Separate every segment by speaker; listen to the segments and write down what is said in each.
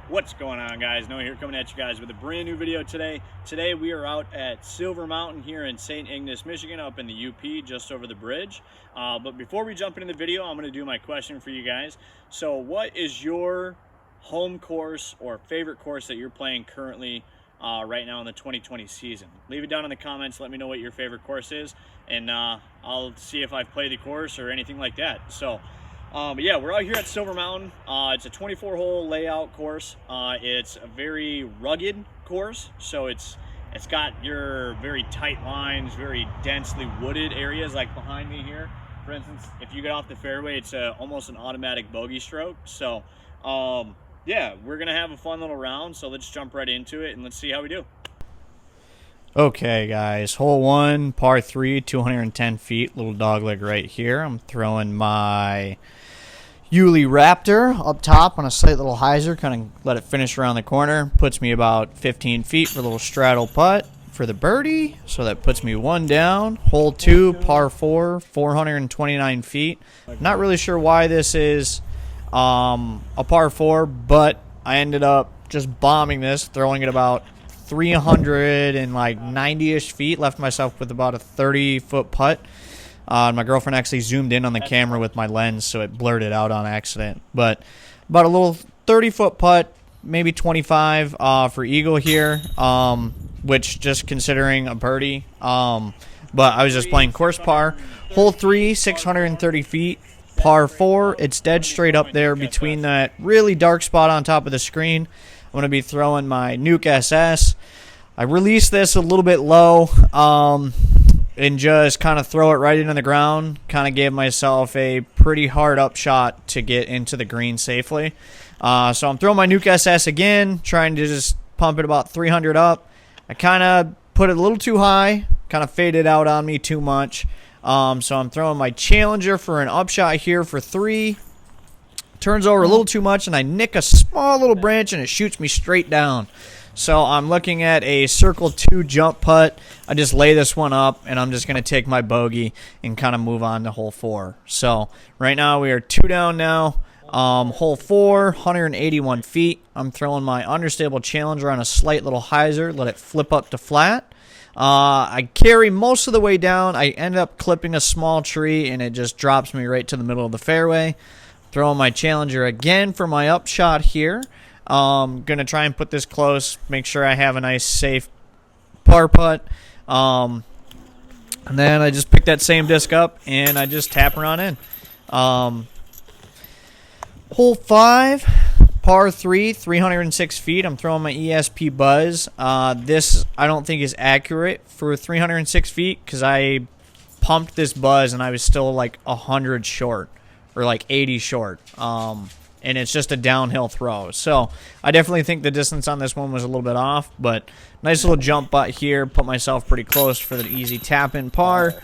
Speaker 1: What's going on, guys? Noah here, coming at you guys with a brand new video today. Today we are out at Silver Mountain here in St. Ignace, Michigan, up in the UP, just over the bridge. But before we jump into the video, I'm going to do my question for you guys. So what is your home course or favorite course that you're playing currently right now in the 2020 season? Leave it down in the comments. Let me know what your favorite course is, and I'll see if I've played the course or anything like that. So but yeah, we're out here at Silver Mountain. It's a 24-hole layout course. It's a very rugged course, so it's got your very tight lines, very densely wooded areas like behind me here. For instance, if you get off the fairway, it's almost an automatic bogey stroke. So yeah, we're gonna have a fun little round, so let's jump right into it and let's see how we do.
Speaker 2: Okay, guys, hole 1, par 3, 210 feet, little dogleg right here. I'm throwing my Yuli Raptor up top on a slight little hyzer, kind of let it finish around the corner. Puts me about 15 feet for a little straddle putt for the birdie, so that puts me 1 down. Hole 2, par 4, 429 feet. Not really sure why this is a par 4, but I ended up just bombing this, throwing it about 390-ish feet, left myself with about a 30-foot putt. My girlfriend actually zoomed in on the camera with my lens, so it blurred it out on accident. But about a little 30-foot putt, maybe 25 for eagle here, which just considering a birdie. But I was just playing course par. Hole 3, 630 feet, par 4. It's dead straight up there between that really dark spot on top of the screen. I'm going to be throwing my Nuke SS. I released this a little bit low and just kind of throw it right into the ground. Kind of gave myself a pretty hard upshot to get into the green safely. So I'm throwing my Nuke SS again, trying to just pump it about 300 up. I kind of put it a little too high, kind of faded out on me too much. So I'm throwing my Challenger for an upshot here for 3. Turns over a little too much, and I nick a small little branch, and it shoots me straight down. So I'm looking at a circle 2 jump putt. I just lay this one up, and I'm just going to take my bogey and kind of move on to hole 4. So right now we are 2 down now. Hole 4, 181 feet. I'm throwing my understable Challenger on a slight little hyzer. Let it flip up to flat. I carry most of the way down. I end up clipping a small tree, and it just drops me right to the middle of the fairway. Throwing my Challenger again for my upshot here. Going to try and put this close, make sure I have a nice safe par putt. And then I just pick that same disc up, and I just tap her on in. Hole 5, par 3, 306 feet. I'm throwing my ESP Buzz. This I don't think is accurate for 306 feet because I pumped this Buzz, and I was still like 100 short. Or like 80 short, and it's just a downhill throw. So I definitely think the distance on this one was a little bit off, but nice little jump putt here. Put myself pretty close for the easy tap-in par.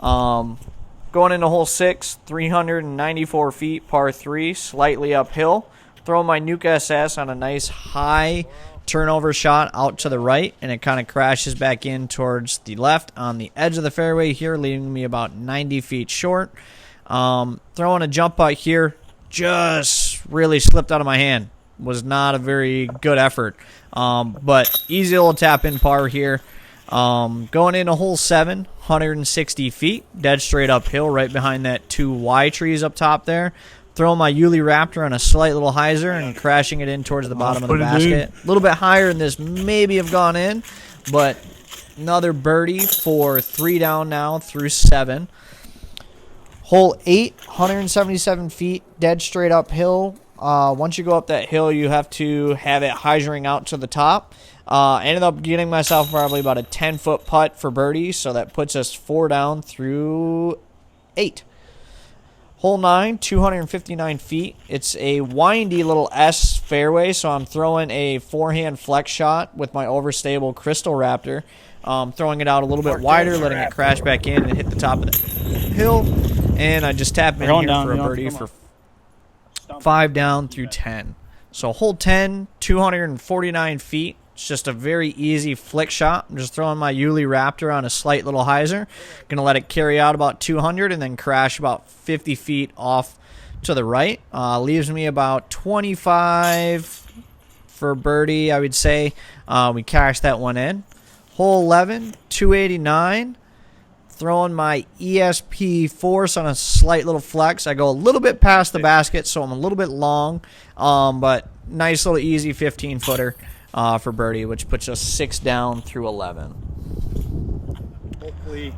Speaker 2: Going into hole 6, 394 feet, par 3, slightly uphill. Throw my Nuke SS on a nice high turnover shot out to the right, and it kind of crashes back in towards the left on the edge of the fairway here, leaving me about 90 feet short. Throwing a jump putt here, just really slipped out of my hand. Was not a very good effort. But easy little tap in par here. Going into hole 7, 160 feet, dead straight uphill, right behind that 2 Y trees up top there. Throwing my Yuli Raptor on a slight little hyzer and crashing it in towards the bottom of the basket. A little bit higher than this maybe have gone in, but another birdie for 3 down now through 7. Hole 8, 177 feet, dead straight uphill. Once you go up that hill, you have to have it hyzering out to the top. Ended up getting myself probably about a 10-foot putt for birdie, so that puts us 4 down through 8. Hole 9, 259 feet. It's a windy little S fairway, so I'm throwing a forehand flex shot with my overstable Crystal Raptor. Throwing it out a little bit wider, letting it crash back in and hit the top of the hill. And I just tap in here for a birdie for 5 down through 10. So hole 10, 249 feet. It's just a very easy flick shot. I'm just throwing my Yuli Raptor on a slight little hyzer. Going to let it carry out about 200 and then crash about 50 feet off to the right. Leaves me about 25 for birdie, I would say. We cashed that one in. Hole 11, 289. Throwing my ESP force on a slight little flex. I go a little bit past the basket, so I'm a little bit long. But nice little easy 15-footer for birdie, which puts us 6 down through 11.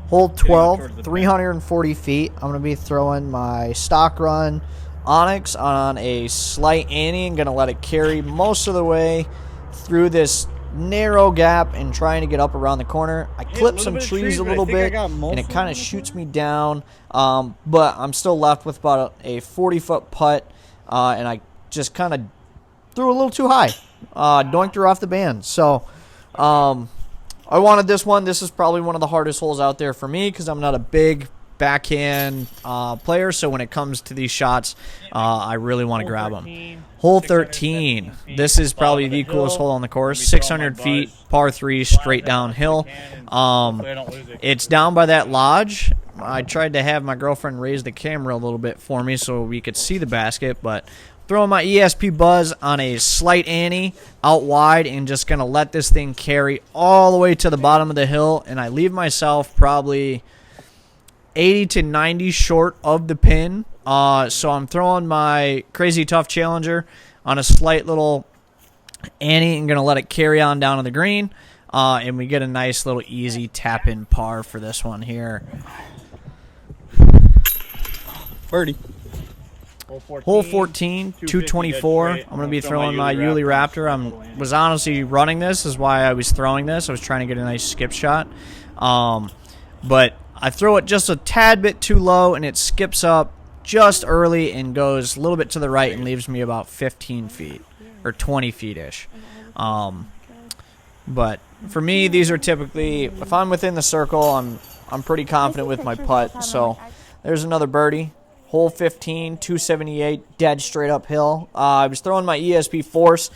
Speaker 2: Hole 12, 340 feet. I'm going to be throwing my stock run Onyx on a slight ante and going to let it carry most of the way through this narrow gap and trying to get up around the corner. I clip some trees a little bit and it kind of shoots me down, but I'm still left with about a 40-foot putt, and I just kind of threw a little too high, doinked her off the band. So I wanted this one. This is probably one of the hardest holes out there for me because I'm not a big backhand player, so when it comes to these shots, I really want to grab them. Hole 13. This is probably the coolest hole on the course. 600 feet, par 3, straight downhill. It's down by that lodge. I tried to have my girlfriend raise the camera a little bit for me so we could see the basket, but throwing my ESP Buzz on a slight ante out wide and just going to let this thing carry all the way to the bottom of the hill, and I leave myself probably 80 to 90 short of the pin. So I'm throwing my Crazy Tough Challenger on a slight little ante and going to let it carry on down to the green. And we get a nice little easy tap-in par for this one here.
Speaker 1: Birdie.
Speaker 2: Hole 14, 224. I'm going to be throwing my Yuli Raptor. I was honestly running this. Is why I was throwing this. I was trying to get a nice skip shot. But I throw it just a tad bit too low, and it skips up just early and goes a little bit to the right and leaves me about 15 feet or 20 feet-ish. But for me, these are typically, if I'm within the circle, I'm pretty confident with my putt. So there's another birdie. Hole 15, 278, dead straight uphill. I was throwing my ESP force.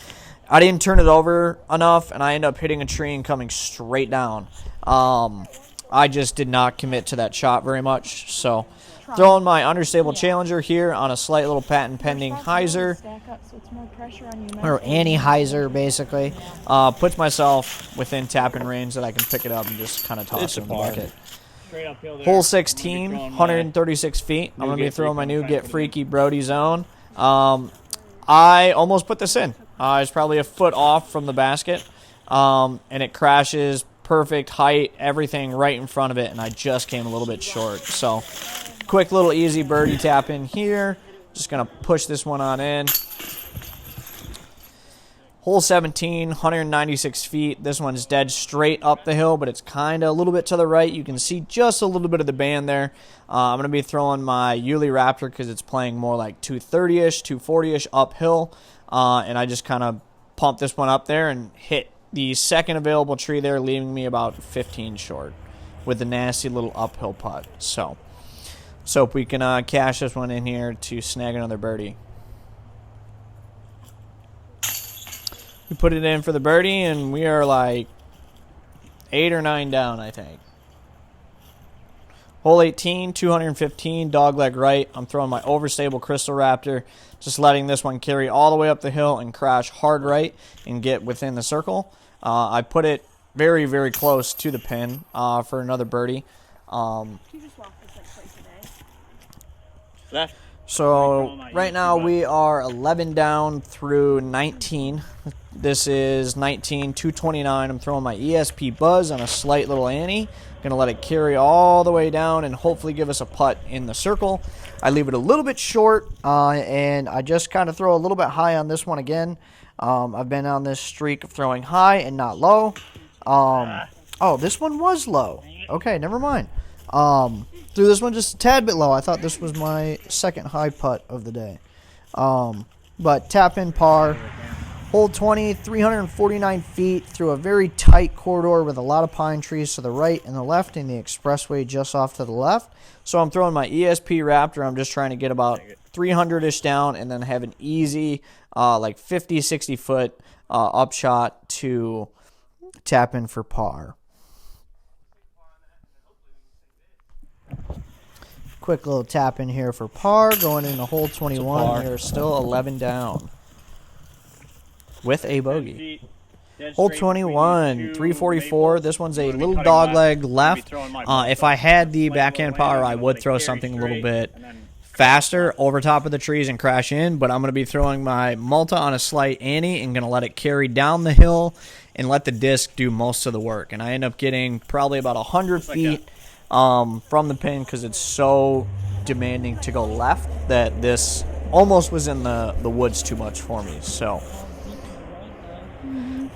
Speaker 2: I didn't turn it over enough, and I ended up hitting a tree and coming straight down. I just did not commit to that shot very much. So throwing my understable Challenger here on a slight little patent pending hyzer, or anti-hyzer basically, puts myself within tapping range that I can pick it up and just kind of toss it in the bucket. Hole 16, 136 feet. I'm going to be throwing my new Get Freaky Brody zone. I almost put this in. It's probably a foot off from the basket, and it crashes perfect height, everything right in front of it, and I just came a little bit short. So quick little easy birdie tap in here. Just going to push this one on in. Hole 17, 196 feet. This one's dead straight up the hill, but it's kind of a little bit to the right. You can see just a little bit of the band there. I'm going to be throwing my Yuli Raptor because it's playing more like 230-ish, 240-ish uphill. And I just kind of pumped this one up there and hit the second available tree there, leaving me about 15 short with a nasty little uphill putt. So if we can cash this one in here to snag another birdie. We put it in for the birdie, and we are like 8 or 9 down, I think. Hole 18, 215, dogleg right. I'm throwing my overstable Crystal Raptor, just letting this one carry all the way up the hill and crash hard right and get within the circle. I put it very, very close to the pin for another birdie.
Speaker 1: Left.
Speaker 2: So right now we are 11 down through 19. This is 19, 229. I'm throwing my ESP Buzz on a slight little ante. Going to let it carry all the way down and hopefully give us a putt in the circle. I leave it a little bit short, and I just kind of throw a little bit high on this one again. I've been on this streak of throwing high and not low. Oh, this one was low. Okay, never mind. Threw this one just a tad bit low. I thought this was my second high putt of the day. But tap in par. Hole 20, 349 feet through a very tight corridor with a lot of pine trees to the right and the left and the expressway just off to the left. So I'm throwing my ESP Raptor. I'm just trying to get about 300-ish down and then have an easy like 50, 60-foot upshot to tap in for par. Quick little tap in here for par, going into hole 21. We're still 11 down. with a
Speaker 1: 10
Speaker 2: bogey.
Speaker 1: feet, dead
Speaker 2: Hole
Speaker 1: straight between
Speaker 2: 21,
Speaker 1: these two
Speaker 2: 344.
Speaker 1: maples.
Speaker 2: This one's
Speaker 1: I'm
Speaker 2: a
Speaker 1: gonna be
Speaker 2: little
Speaker 1: cutting
Speaker 2: dog leg
Speaker 1: I'm gonna be
Speaker 2: left.
Speaker 1: throwing my multa,
Speaker 2: If I had the
Speaker 1: slight
Speaker 2: backhand
Speaker 1: little
Speaker 2: power,
Speaker 1: landing,
Speaker 2: I
Speaker 1: I'm
Speaker 2: would
Speaker 1: gonna
Speaker 2: throw
Speaker 1: carry
Speaker 2: something a little
Speaker 1: straight,
Speaker 2: bit
Speaker 1: and then
Speaker 2: faster over top of the trees and crash in, but I'm going to be throwing my multa on a slight ante and going to let it carry down the hill and let the disc do most of the work. And I end up getting probably about 100 feet from the pin because it's so demanding to go left that this almost was in the woods too much for me. So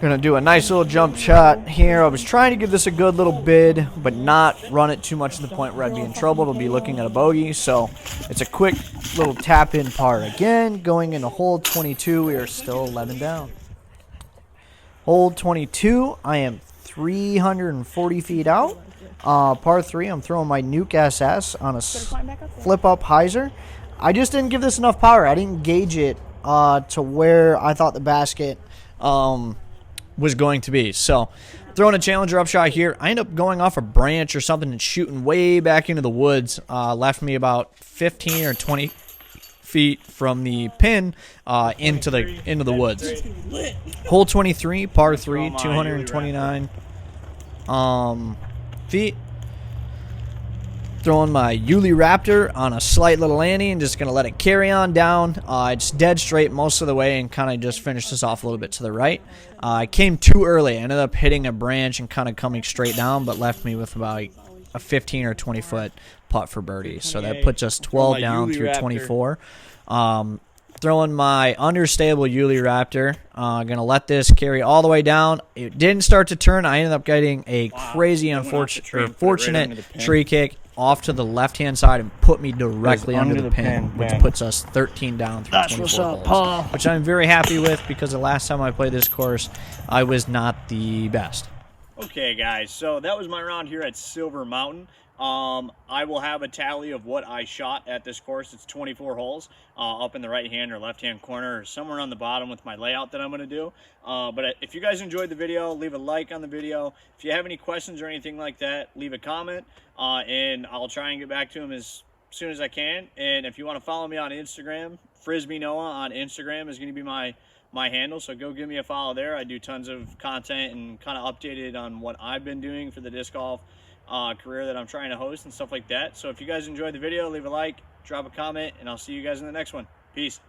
Speaker 2: gonna do a nice little jump shot here. I was trying to give this a good little bid, but not run it too much to the point where I'd be in trouble to be looking at a bogey. So it's a quick little tap in par. Again, going into hole 22, we are still 11 down. Hole 22, I am 340 feet out. Par 3, I'm throwing my Nuke SS on a flip up hyzer. I just didn't give this enough power. I didn't gauge it to where I thought the basket was going to be. So throwing a challenger upshot here. I end up going off a branch or something and shooting way back into the woods. Left me about 15 or 20 feet from the pin into the woods. Hole 23, par 3, 229 feet. Throwing my Yuli Raptor on a slight little ante and just going to let it carry on down. It's dead straight most of the way and kind of just finish this off a little bit to the right. I came too early. I ended up hitting a branch and kind of coming straight down, but left me with about a 15 or 20 foot putt for birdie. So that puts us 12 down through 24. Throwing my understable Yuli Raptor. Going to let this carry all the way down. It didn't start to turn. I ended up getting a crazy fortunate tree kick off to the left-hand side and put me directly under the pin, which puts us 13 down through 24 holes, which I'm very happy with because the last time I played this course, I was not the best.
Speaker 1: Okay, guys, so that was my round here at Silver Mountain. I will have a tally of what I shot at this course. It's 24 holes up in the right-hand or left-hand corner or somewhere on the bottom with my layout that I'm going to do. But if you guys enjoyed the video, leave a like on the video. If you have any questions or anything like that, leave a comment, and I'll try and get back to them as soon as I can. And if you want to follow me on Instagram, Frisbee Noah on Instagram is going to be my handle, so go give me a follow there. I do tons of content and kind of updated on what I've been doing for the disc golf career that I'm trying to host and stuff like that. So if you guys enjoyed the video, leave a like, drop a comment, and I'll see you guys in the next one. Peace.